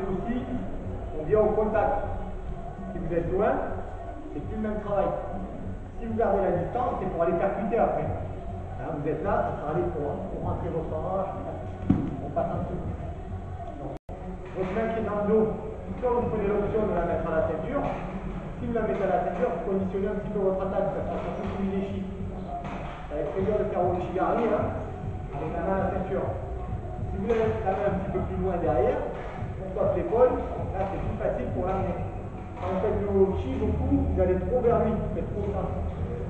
c'est aussi, on vient au contact. Si vous êtes loin, c'est plus le même travail. Si vous gardez la distance, c'est pour aller percuter après. Hein, vous êtes là, ça sera aller pour rentrer votre hanche, on passe un peu. Donc, votre main qui est dans le dos, soit vous prenez l'option de la mettre à la ceinture. Si vous la mettez à la ceinture, vous conditionnez un petit peu votre attaque, ça sera un peu plus léger. Ça va être très dur de faire au shigari, hein, avec la main à la ceinture. Si vous avez la main un petit peu plus loin derrière, on tape l'épaule, là c'est plus facile pour l'amener. Quand vous faites le chi beaucoup, vous allez trop vers lui, vous faites trop simple.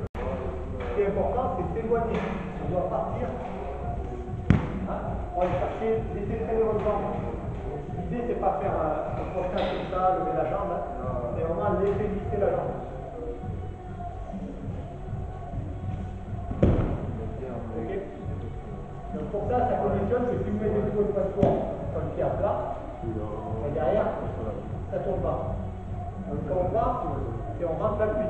Ce qui est important, c'est s'éloigner. On doit partir. Hein, pour aller chercher, laisser traîner votre jambe. L'idée, c'est pas faire un crochet comme ça, lever la jambe. Hein. C'est vraiment laisser glisser la jambe. Okay. Donc pour ça, ça conditionne que si vous mettez tout votre poids de corps comme pied à plat, et derrière, ça ne tourne pas. Donc quand on va, c'est on rentre l'appui.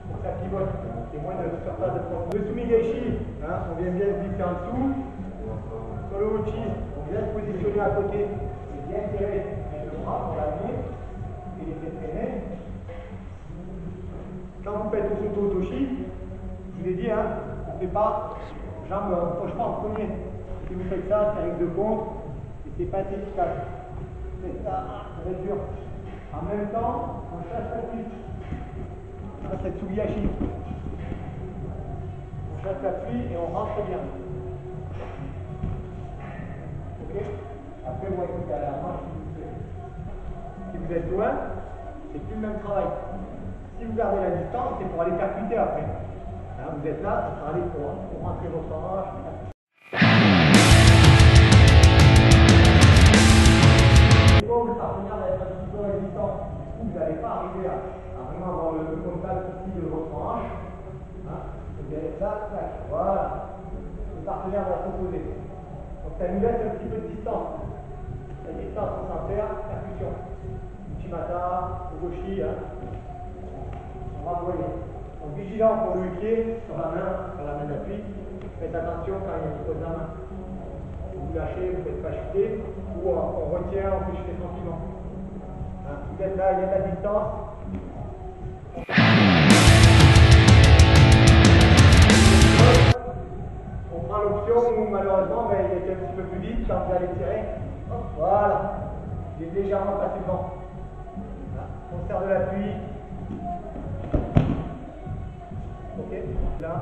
Pour que ça pivote. C'est moins de surface de profondeur. Le sumigaishi, hein, on vient bien se glisser en dessous. Sur le uchi, on vient se positionner à côté et bien serrer le bras pour l'amener et laisser traîner. Quand vous faites le soto toshi, je vous ai dit, hein, on ne fait pas jambes, on ne poche pas en premier. Si vous faites ça, c'est avec de contre et c'est pas assez efficace. Faites ça, ça va être dur. En même temps, on chasse l'appui. Ça, c'est Tsugiyashi. On chasse l'appui et on rentre bien. Ok? Après, vous écoutez à la main si vous êtes loin, c'est plus le même travail. Si vous gardez la distance, c'est pour aller percuter après. Hein, vous êtes là, ça sera aller pour rentrer votre hanche. Le partenaire va être un petit peu résistant. Vous n'allez pas arriver à vraiment avoir le contact ici de votre hanche. Hein, vous allez être là, tac, voilà. Le partenaire va s'opposer. Donc ça nous laisse un petit peu de distance. La distance on s'en fait, percussion. Uchimata, Ugoshi, hein. On va envoyer. Donc vigilant pour le pied sur la main d'appui. Faites attention quand il y a une pose de la main. Vous lâchez, vous ne faites pas chuter, ou on retient, on fait chuter tranquillement. Hein, vous êtes là, il y a de la distance. On prend l'option où malheureusement ben, il est un petit peu plus vite quand vous allez tirer. Hop, voilà, il est légèrement passé devant. Voilà. On sert de l'appui. Ok, là.